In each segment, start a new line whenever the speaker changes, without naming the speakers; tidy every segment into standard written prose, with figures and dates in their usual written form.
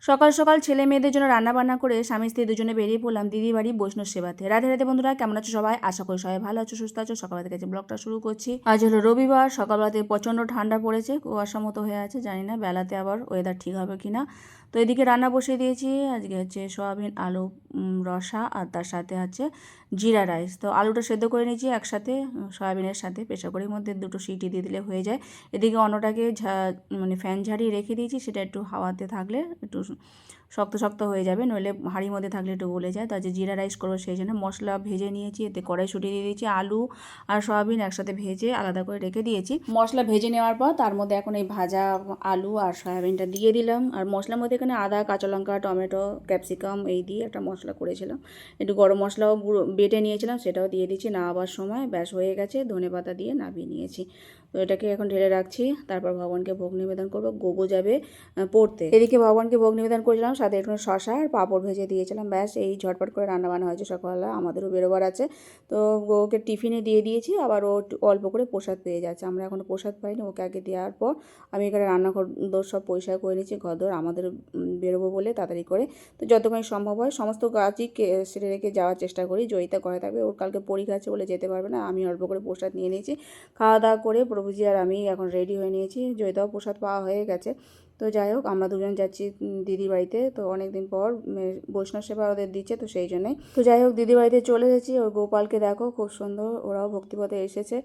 সকাল সকাল ছেলে মেয়েদের জন্য রান্না বান্না করে স্বামী স্ত্রী দুজনে বেরিয়ে পড়লাম দিদি বাড়ি বৈষ্ণব সেবাতে। রাধে রাধে বন্ধুরা, কেমন আছো সবাই? আশা করি সবাই ভালো আছো, সুস্থ আছো। সকালবেলা থেকে ব্লগটা শুরু করছি। আজ হলো রবিবার, সকালবেলাতে প্রচণ্ড ঠান্ডা পড়েছে, কুয়াশা মতো হয়ে আছে। জানি না বেলাতে আবার ওয়েদার ঠিক হবে কিনা। তো এদিকে রান্না বসিয়ে দিয়েছি। আজকে হচ্ছে সোয়াবিন আলু রসা, আর তার সাথে হচ্ছে জিরা রাইস। তো আলুটা সেদ্ধ করে নিয়েছি একসাথে সয়াবিনের সাথে, প্রেসার কুকারের মধ্যে দুটো সিটি দিয়ে দিলে হয়ে যায়। এদিকে অন্যটাকে মানে ফ্যান ঝাড়িয়ে রেখে দিয়েছি, সেটা একটু হাওয়াতে থাকলে একটু শক্ত শক্ত হয়ে যাবে, নইলে হাঁড়ির মধ্যে থাকলে একটু গলে যায়। তার যে জিরা রাইস করবো সেই জন্য মশলা ভেজে নিয়েছি, এতে কড়াইশুঁটি দিয়ে দিয়েছি, আলু আর সয়াবিন একসাথে ভেজে আলাদা করে রেখে দিয়েছি। মশলা ভেজে নেওয়ার পর তার মধ্যে এখন এই ভাজা আলু আর সয়াবিনটা দিয়ে দিলাম। আর মশলার মধ্যে এখানে আদা, কাঁচা লঙ্কা, টমেটো, ক্যাপসিকাম এই দিয়ে একটা মশলা করেছিলাম। একটু গরম মশলাও বেটে নিয়েছিলাম, সেটাও দিয়ে দিচ্ছি নামাবার সময়। ব্যাস হয়ে গেছে, ধনেপাতা দিয়ে নামিয়ে নিয়েছি। তো এটাকে এখন ঢেলে রাখছি। তারপর ভগবানকে ভোগ নিবেদন করবো, গোগো যাবে পড়তে। এদিকে ভগবানকে ভোগ নিবেদন করেছিলাম, সাথে একটু শশা আর পাঁপড় ভেজে দিয়েছিলাম। ব্যাস এই ঝটপট করে রান্নাবান্না হয়েছে সকালবেলা। আমাদেরও বেরোবার আছে, তো ওকে টিফিনে দিয়ে দিয়েছি। আবার ও অল্প করে প্রসাদ পেয়ে যাচ্ছে, আমরা এখনও প্রসাদ পাইনি। ওকে আগে দেওয়ার পর আমি এখানে রান্নাঘর সব পরিষ্কার করে নিচ্ছি, ঘরদোর। আমাদের বেরোবো বলে তাড়াতাড়ি করে, তো যতক্ষণ সম্ভব হয় সমস্ত গাছই সেরে রেখে যাওয়ার চেষ্টা করি। জয়িতা ঘরে থাকবে, ওর কালকে পরীক্ষা আছে বলে যেতে পারবে না। আমি অল্প করে প্রসাদ নিয়ে নিয়েছি। খাওয়া দাওয়া করে প্রভুজি আর আমি এখন রেডি হয়ে নিয়েছি। জয়িতাও প্রসাদ পাওয়া হয়ে গেছে। তো যাই হোক, আমরা দুজন যাচ্ছি দিদির বাড়িতে। তো অনেক দিন পর বৈষ্ণব সেবা ওদের দিচ্ছে, তো সেই জন্যই। তো যাই হোক, দিদির বাড়িতে চলে এসেছি। ওর গোপালকে দেখো, খুব সুন্দর, ওরাও ভক্তিপথে এসেছে।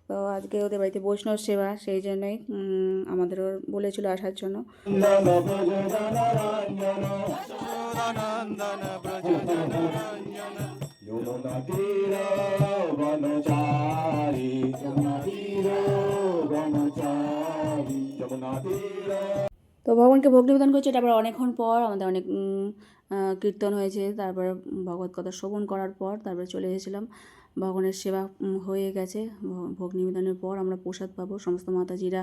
তো আজকে ওদের বাড়িতে বৈষ্ণব সেবা, সেই জন্যই আমাদেরও বলেছিল আসার জন্য। তো ভগবানকে ভোগ নিবেদন করছে। তারপর অনেকক্ষণ পর আমাদের অনেক কীর্তন হয়েছে। তারপর ভগবত কথা শ্রবণ করার পর তারপরে চলে এসেছিলাম। ভগবানের সেবা হয়ে গেছে। ভোগ নিবেদনের পর আমরা প্রসাদ পাবো। সমস্ত মাতাজিরা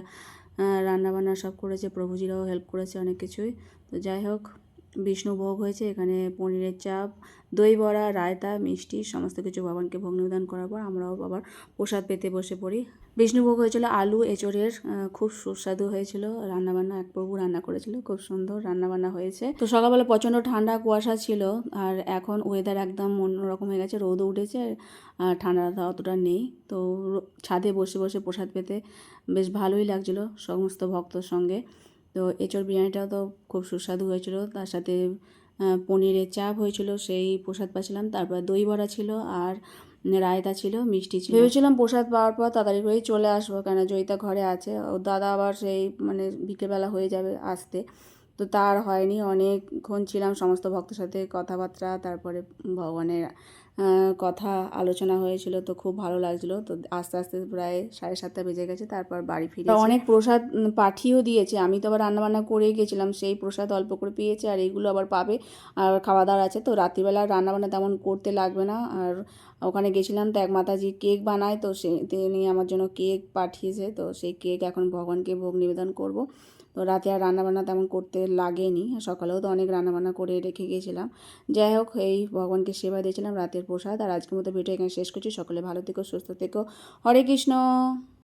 রান্নাবান্না সব করেছে, প্রভুজিরাও হেল্প করেছে অনেক কিছুই। তো যাই হোক, বিষ্ণু ভোগ হয়েছে এখানে, পনিরের চাপ, দই বড়া, রায়তা, মিষ্টি সমস্ত কিছু ভগবানকে ভোগ নিবেদন করার পর আমরাও আবার প্রসাদ পেতে বসে পড়ি। বিষ্ণুভোগ হয়েছিল আলু এঁচড়ের, খুব সুস্বাদু হয়েছিল। রান্নাবান্না এক প্রভু রান্না করেছিল, খুব সুন্দর রান্নাবান্না হয়েছে। তো সকালবেলা প্রচণ্ড ঠান্ডা কুয়াশা ছিল, আর এখন ওয়েদার একদম অন্যরকম হয়ে গেছে, রোদও উঠেছে আর ঠান্ডাটা অতটা নেই। তো ছাদে বসে বসে প্রসাদ পেতে বেশ ভালোই লাগছিলো সমস্ত ভক্তর সঙ্গে। তো এঁচড় বিরিয়ানিটাও তো খুব সুস্বাদু হয়েছিল, তার সাথে পনিরের চাপ হয়েছিল, সেই প্রসাদ পাচ্ছিলাম। তারপর দই বড়া ছিল, আর রায়তা ছিল, মিষ্টি ছিল। ভেবেছিলাম প্রসাদ পাওয়ার পর তাড়াতাড়ি করেই চলে আসবো, কেন জয়িতা ঘরে আছে। ওর দাদা আবার সেই মানে বিকেলবেলা হয়ে যাবে আসতে, তো তার হয়নি। অনেকক্ষণ ছিলাম সমস্ত ভক্তের সাথে কথাবার্তা, তারপরে ভগবানের কথা আলোচনা হয়েছিল, তো খুব ভালো লাগছিলো। তো আস্তে আস্তে প্রায় 7:30 বেজে গেছে, তারপর বাড়ি ফিরে অনেক প্রসাদ পাঠিয়েও দিয়েছে। আমি তো আবার রান্নাবান্না করেই গেছিলাম, সেই প্রসাদ অল্প করে পেয়েছে, আর এইগুলো আবার পাবে। আর খাওয়া দাওয়ার আছে, তো রাত্রিবেলা রান্নাবান্না তেমন করতে লাগবে না। আর ওখানে গেছিলাম, তো এক মাতাজি কেক বানায়, তো তিনি আমার জন্য কেক পাঠিয়েছে। তো সেই কেক এখন ভগবানকে ভোগ নিবেদন করব। তো রাতে আর রান্নাবান্না তেমন করতে লাগেনি, সকালেও তো অনেক রান্নাবান্না করে রেখে গিয়েছিলাম। যাই হোক, এই ভগবানকে সেবা দিয়েছিলাম রাতের প্রসাদ। আর আজকের মতো ভিডিও এখানে শেষ করছি। সকলে ভালো থেকো, সুস্থ থেকো। হরে কৃষ্ণ।